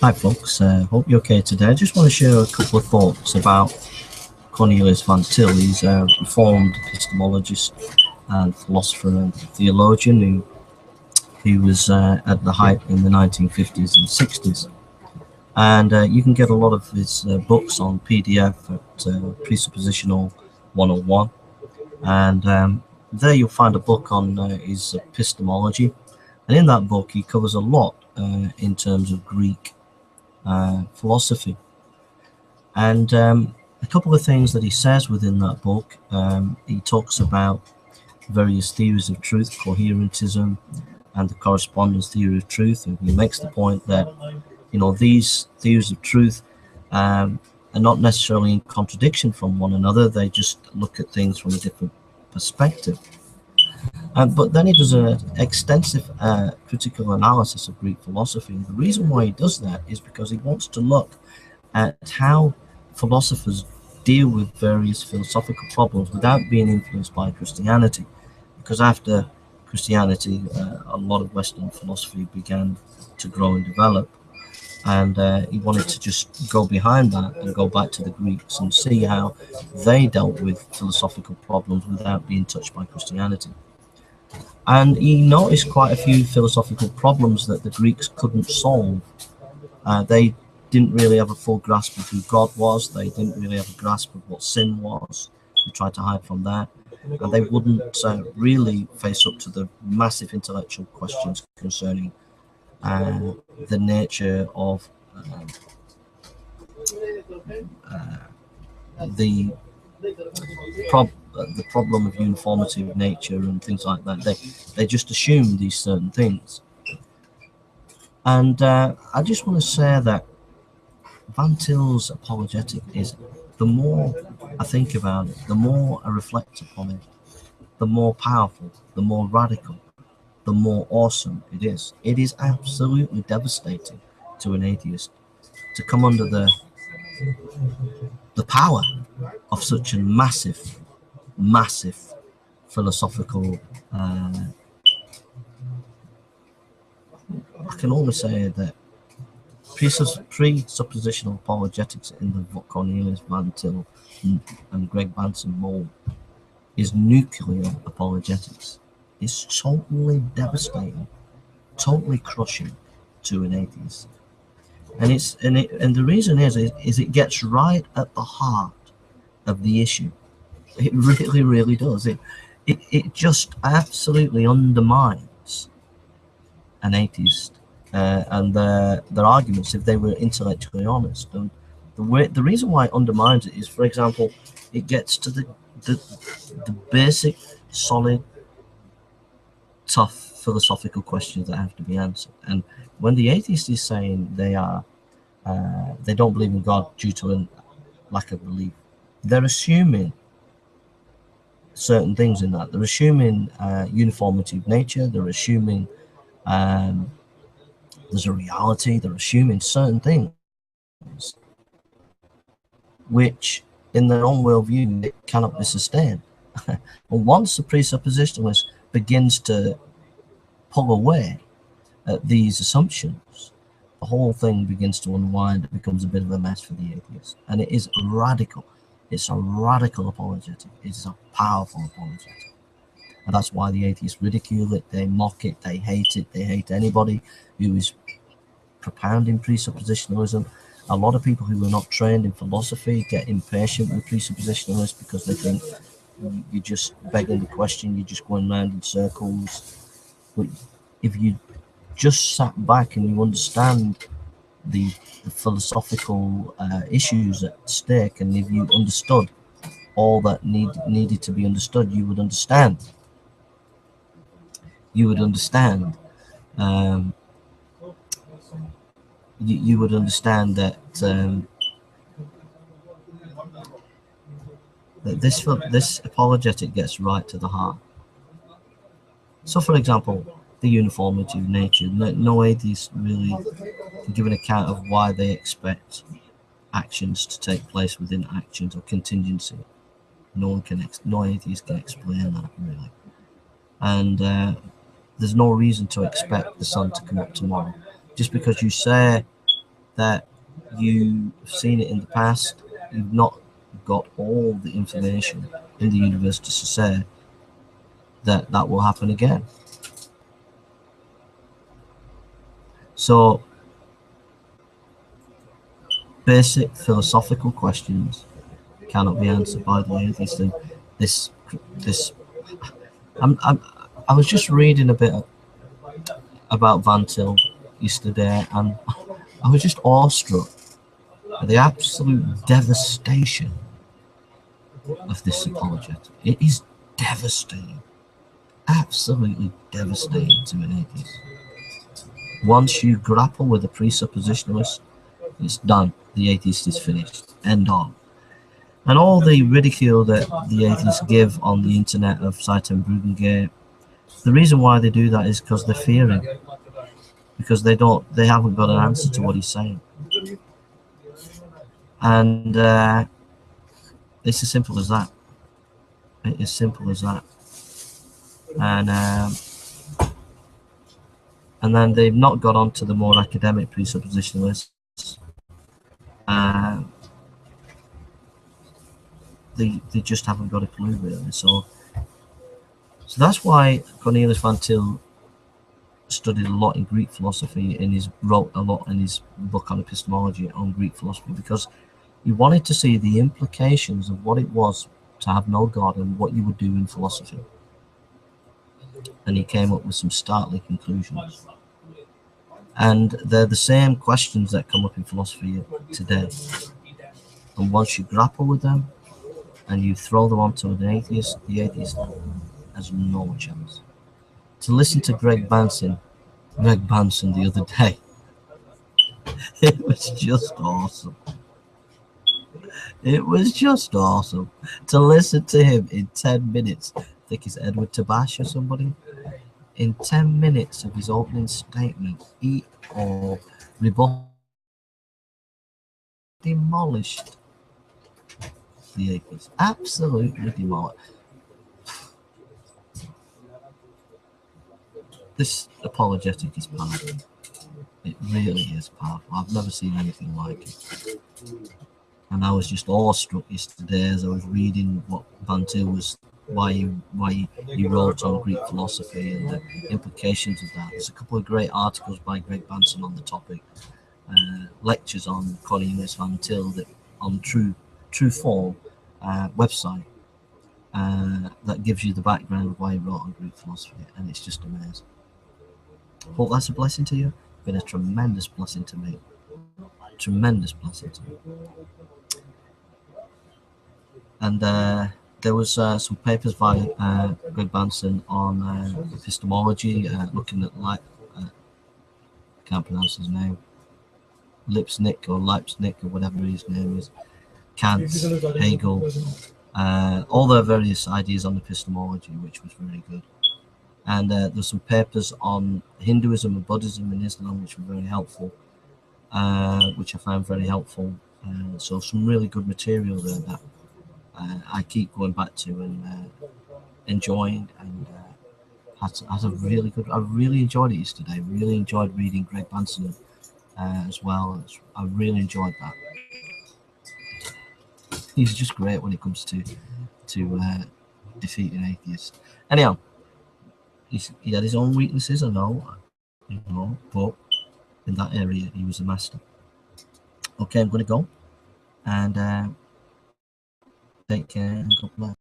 Hi folks, hope you're okay today. I just want to share a couple of thoughts about Cornelius Van Til. He's a reformed epistemologist and philosopher and theologian who was at the height in the 1950s and 60s. And you can get a lot of his books on PDF at Presuppositional 101. And there you'll find a book on his epistemology. And in that book, he covers a lot in terms of Greek philosophy. And a couple of things that he says within that book, he talks about various theories of truth, coherentism, and the correspondence theory of truth. And he makes the point that, these theories of truth are not necessarily in contradiction from one another. They just look at things from a different perspective. But then he does an extensive critical analysis of Greek philosophy. And the reason why he does that is because he wants to look at how philosophers deal with various philosophical problems without being influenced by Christianity. Because after Christianity, a lot of Western philosophy began to grow and develop. And he wanted to just go behind that and go back to the Greeks and see how they dealt with philosophical problems without being touched by Christianity. And he noticed quite a few philosophical problems that the Greeks couldn't solve. They didn't really have a full grasp of who God was. They didn't really have a grasp of what sin was. They tried to hide from that. And they wouldn't really face up to the massive intellectual questions concerning the nature of the problem of uniformity of nature and things like that. They just assume these certain things. And I just want to say that Van Til's apologetic is, the more I think about it, the more I reflect upon it, the more powerful, the more radical, the more awesome it is. It is absolutely devastating to an atheist to come under the power of such a massive philosophical I can only say that presuppositional apologetics in the Cornelius Van Til and Greg Banson mold is nuclear apologetics. It's totally devastating, totally crushing to an atheist. And the reason is it gets right at the heart of the issue. It really does. It just absolutely undermines an atheist and their arguments if they were intellectually honest. And the reason why it undermines it is, for example, it gets to the basic, solid, tough philosophical questions that have to be answered. And when the atheist is saying they don't believe in God due to a lack of belief, they're assuming certain things in that. They're assuming uniformity of nature. They're assuming there's a reality. They're assuming certain things which, in their own worldview, it cannot be sustained. And once the presuppositionalist begins to pull away at these assumptions, the whole thing begins to unwind. It becomes a bit of a mess for the atheist. And it is radical. It's a radical apologetic. It's a powerful apologetic. And that's why the atheists ridicule it, they mock it, they hate it, they hate anybody who is propounding presuppositionalism. A lot of people who are not trained in philosophy get impatient with presuppositionalists because they think you're just begging the question, you're just going round in circles. But if you just sat back and you understand the philosophical issues at stake, and if you understood all that needed to be understood, you would understand. You would understand. You would understand that that this apologetic gets right to the heart. So, for example, the uniformity of nature. No atheist really can give an account of why they expect actions to take place within actions or contingency. No atheist can explain that really. And there's no reason to expect the sun to come up tomorrow. Just because you say that you've seen it in the past, you've not got all the information in the universe to say that that will happen again. So basic philosophical questions cannot be answered by the atheist. And this I was just reading a bit about Van Til yesterday, and I was just awestruck at the absolute devastation of this apologet. It is devastating, absolutely devastating to an atheist. Once you grapple with a presuppositionalist, it's done. The atheist is finished. End on. And all the ridicule that the atheists give on the internet of Satan Brugengate, the reason why they do that is because they're fearing, because they haven't got an answer to what he's saying. And it's as simple as that. It is simple as that. And then they've not got on to the more academic presuppositionalists. They just haven't got a clue, really. So that's why Cornelius Van Til studied a lot in Greek philosophy, and wrote a lot in his book on epistemology on Greek philosophy, because he wanted to see the implications of what it was to have no God and what you would do in philosophy. And he came up with some startling conclusions. And they're the same questions that come up in philosophy today. And once you grapple with them and you throw them onto an atheist, the atheist has no chance. To listen to Greg Banson the other day, it was just awesome. It was just awesome to listen to him in 10 minutes. I think it's Edward Tabash or somebody. In 10 minutes of his opening statement, he demolished the atheist. Absolutely demolished. This apologetic is powerful. It really is powerful. I've never seen anything like it. And I was just awestruck yesterday as I was reading what Van Til was, why he wrote on Greek philosophy and the implications of that. There's a couple of great articles by Greg Banson on the topic, lectures on Cornelius Van Til that on True Form website that gives you the background of why he wrote on Greek philosophy, and it's just amazing. Hope that's a blessing to you. Been a tremendous blessing to me. Tremendous blessing to me. And there was some papers by Greg Banson on epistemology, looking at can't pronounce his name, Leibniz or whatever his name is, Kant, Hegel, all their various ideas on epistemology, which was very good. And there's some papers on Hinduism and Buddhism and Islam, which were very helpful, which I found very helpful. So some really good material there that I keep going back to and enjoying, and had a really good. I really enjoyed it yesterday. Really enjoyed reading Greg Banson as well. I really enjoyed that. He's just great when it comes to defeating atheists. Anyhow, he had his own weaknesses, I know, but in that area he was a master. Okay, I'm going to go, and take care and God bless.